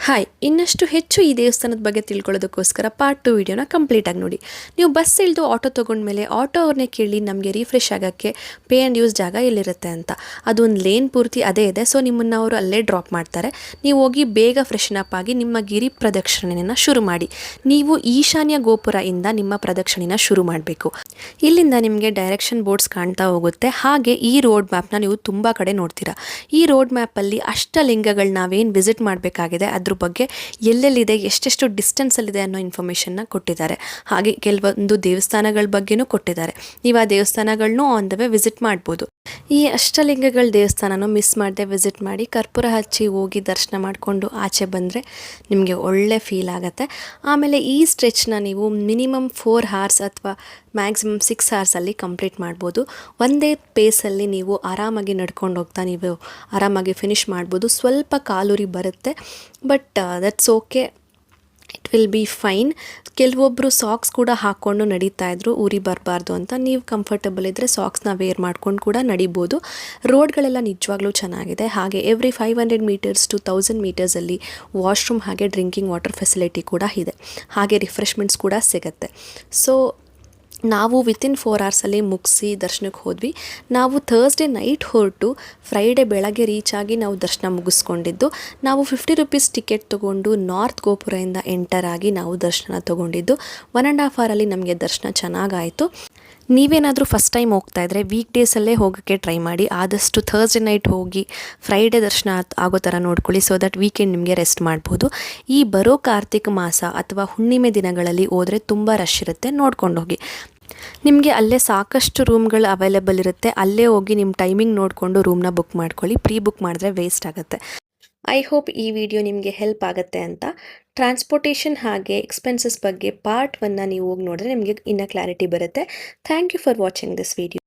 Hi, ಇನ್ನಷ್ಟು ಹೆಚ್ಚು ಈ ದೇವಸ್ಥಾನದ ಬಗ್ಗೆ ತಿಳ್ಕೊಳ್ಳೋದಕ್ಕೋಸ್ಕರ ಪಾರ್ಟ್ 2 ವಿಡಿಯೋನ ಕಂಪ್ಲೀಟಾಗಿ ನೋಡಿ. ನೀವು ಬಸ್ ಇಳಿದು ಆಟೋ ತೊಗೊಂಡ್ಮೇಲೆ ಆಟೋ ಅವ್ರನ್ನೇ ಕೇಳಿ ನಮಗೆ ರಿಫ್ರೆಶ್ ಆಗೋಕ್ಕೆ ಪೇ ಆ್ಯಂಡ್ ಯೂಸ್ ಜಾಗ ಎಲ್ಲಿರುತ್ತೆ ಅಂತ. ಅದು ಒಂದು ಲೇನ್ ಪೂರ್ತಿ ಅದೇ ಇದೆ. ಸೊ ನಿಮ್ಮನ್ನು ಅವರು ಅಲ್ಲೇ ಡ್ರಾಪ್ ಮಾಡ್ತಾರೆ. ನೀವು ಹೋಗಿ ಬೇಗ ಫ್ರೆಶನ್ ಅಪ್ ಆಗಿ ನಿಮ್ಮ ಗಿರಿ ಪ್ರದಕ್ಷಿಣೆಯನ್ನು ಶುರು ಮಾಡಿ. ನೀವು ಈಶಾನ್ಯ ಗೋಪುರದಿಂದ ನಿಮ್ಮ ಪ್ರದಕ್ಷಿಣೆನ ಶುರು ಮಾಡಬೇಕು. ಇಲ್ಲಿಂದ ನಿಮಗೆ ಡೈರೆಕ್ಷನ್ ಬೋರ್ಡ್ಸ್ ಕಾಣ್ತಾ ಹೋಗುತ್ತೆ. ಹಾಗೆ ಈ ರೋಡ್ ಮ್ಯಾಪ್ನ ನೀವು ತುಂಬ ಕಡೆ ನೋಡ್ತೀರಾ. ಈ ರೋಡ್ ಮ್ಯಾಪಲ್ಲಿ ಅಷ್ಟಲಿಂಗಗಳು ನಾವೇನು ವಿಸಿಟ್ ಮಾಡಬೇಕಾಗಿದೆ ಅದ್ರ ಬಗ್ಗೆ ಎಲ್ಲೆಲ್ಲಿದೆ, ಎಷ್ಟೆಷ್ಟು ಡಿಸ್ಟೆನ್ಸಲ್ಲಿದೆ ಅನ್ನೋ ಇನ್ಫಾರ್ಮೇಷನ್ನ ಕೊಟ್ಟಿದ್ದಾರೆ. ಹಾಗೆ ಕೆಲವೊಂದು ದೇವಸ್ಥಾನಗಳ ಬಗ್ಗೆನೂ ಕೊಟ್ಟಿದ್ದಾರೆ. ನೀವು ಆ ದೇವಸ್ಥಾನಗಳನ್ನೂ ಆನ್ ದ ವೇ ವಿಸಿಟ್ ಮಾಡ್ಬೋದು. ಈ ಅಷ್ಟಲಿಂಗಗಳ ದೇವಸ್ಥಾನನೂ ಮಿಸ್ ಮಾಡದೆ ವಿಸಿಟ್ ಮಾಡಿ ಕರ್ಪೂರ ಹಚ್ಚಿ ಹೋಗಿ ದರ್ಶನ ಮಾಡಿಕೊಂಡು ಆಚೆ ಬಂದರೆ ನಿಮಗೆ ಒಳ್ಳೆ ಫೀಲ್ ಆಗುತ್ತೆ. ಆಮೇಲೆ ಈ ಸ್ಟ್ರೆಚ್ನ ನೀವು ಮಿನಿಮಮ್ 4 hours ಅಥವಾ ಮ್ಯಾಕ್ಸಿಮಮ್ 6 hours ಕಂಪ್ಲೀಟ್ ಮಾಡ್ಬೋದು. ಒಂದೇ ಪೇಸಲ್ಲಿ ನೀವು ಆರಾಮಾಗಿ ನಡ್ಕೊಂಡು ಹೋಗ್ತಾ ನೀವು ಆರಾಮಾಗಿ ಫಿನಿಷ್ ಮಾಡ್ಬೋದು. ಸ್ವಲ್ಪ ಕಾಲುರಿ ಬರುತ್ತೆ, but that's okay, it will be fine. ಕೆಲವೊಬ್ಬರು ಸಾಕ್ಸ್ ಕೂಡ ಹಾಕ್ಕೊಂಡು ನಡೀತಾ ಇದ್ರು, ಉರಿ ಬರಬಾರ್ದು ಅಂತ. ನೀವು ಕಂಫರ್ಟಬಲ್ ಇದ್ದರೆ ಸಾಕ್ಸ್ನ ವೇರ್ ಮಾಡ್ಕೊಂಡು ಕೂಡ ನಡಿಬೋದು. ರೋಡ್ಗಳೆಲ್ಲ ನಿಜವಾಗ್ಲೂ ಚೆನ್ನಾಗಿದೆ. ಹಾಗೆ every 500 meters to 1000 meters washroom ಹಾಗೆ ಡ್ರಿಂಕಿಂಗ್ ವಾಟರ್ ಫೆಸಿಲಿಟಿ ಕೂಡ ಇದೆ. ಹಾಗೆ ರಿಫ್ರೆಶ್ಮೆಂಟ್ಸ್ ಕೂಡ ಸಿಗುತ್ತೆ. ಸೊ ನಾವು ವಿತಿನ್ 4 hours ಮುಗಿಸಿ ದರ್ಶನಕ್ಕೆ ಹೋದ್ವಿ. ನಾವು ಥರ್ಸ್ಡೇ ನೈಟ್ ಹೊರಟು ಫ್ರೈಡೇ ಬೆಳಗ್ಗೆ ರೀಚ್ ಆಗಿ ನಾವು ದರ್ಶನ ಮುಗಿಸ್ಕೊಂಡಿದ್ದು. ನಾವು 50 rupees ಟಿಕೆಟ್ ತೊಗೊಂಡು ನಾರ್ತ್ ಗೋಪುರದಿಂದ ಎಂಟರ್ ಆಗಿ ನಾವು ದರ್ಶನ ತೊಗೊಂಡಿದ್ದು. 1.5 hour ನಮಗೆ ದರ್ಶನ ಚೆನ್ನಾಗಾಯಿತು. ನೀವೇನಾದರೂ ಫಸ್ಟ್ ಟೈಮ್ ಹೋಗ್ತಾ ಇದ್ದರೆ ವೀಕ್ ಡೇಸಲ್ಲೇ ಹೋಗೋಕ್ಕೆ ಟ್ರೈ ಮಾಡಿ. ಆದಷ್ಟು ಥರ್ಸ್ಡೇ ನೈಟ್ ಹೋಗಿ ಫ್ರೈಡೇ ದರ್ಶನ ಆಗೋ ಥರ ನೋಡ್ಕೊಳ್ಳಿ. ಸೊ ದಟ್ ವೀಕೆಂಡ್ ನಿಮಗೆ ರೆಸ್ಟ್ ಮಾಡ್ಬೋದು. ಈ ಬರೋ ಕಾರ್ತಿಕ ಮಾಸ ಅಥವಾ ಹುಣ್ಣಿಮೆ ದಿನಗಳಲ್ಲಿ ಹೋದರೆ ತುಂಬ ರಶ್ ಇರುತ್ತೆ, ನೋಡ್ಕೊಂಡು ಹೋಗಿ. ನಿಮಗೆ ಅಲ್ಲೇ ಸಾಕಷ್ಟು ರೂಮ್ಗಳು ಅವೈಲೇಬಲ್ ಇರುತ್ತೆ. ಅಲ್ಲೇ ಹೋಗಿ ನಿಮ್ಮ ಟೈಮಿಂಗ್ ನೋಡಿಕೊಂಡು ರೂಮ್ನ ಬುಕ್ ಮಾಡ್ಕೊಳ್ಳಿ. ಪ್ರೀ ಬುಕ್ ಮಾಡಿದ್ರೆ ವೇಸ್ಟ್ ಆಗುತ್ತೆ. ಐ ಹೋಪ್ ಈ ವಿಡಿಯೋ ನಿಮಗೆ ಹೆಲ್ಪ್ ಆಗುತ್ತೆ ಅಂತ. ಟ್ರಾನ್ಸ್ಪೋರ್ಟೇಷನ್ ಹಾಗೆ ಎಕ್ಸ್ಪೆನ್ಸಸ್ ಬಗ್ಗೆ ಪಾರ್ಟ್ 1 ನೀವು ಹೋಗಿ ನೋಡಿದ್ರೆ ನಿಮಗೆ ಇನ್ನೂ ಕ್ಲಾರಿಟಿ ಬರುತ್ತೆ. Thank you for watching this video.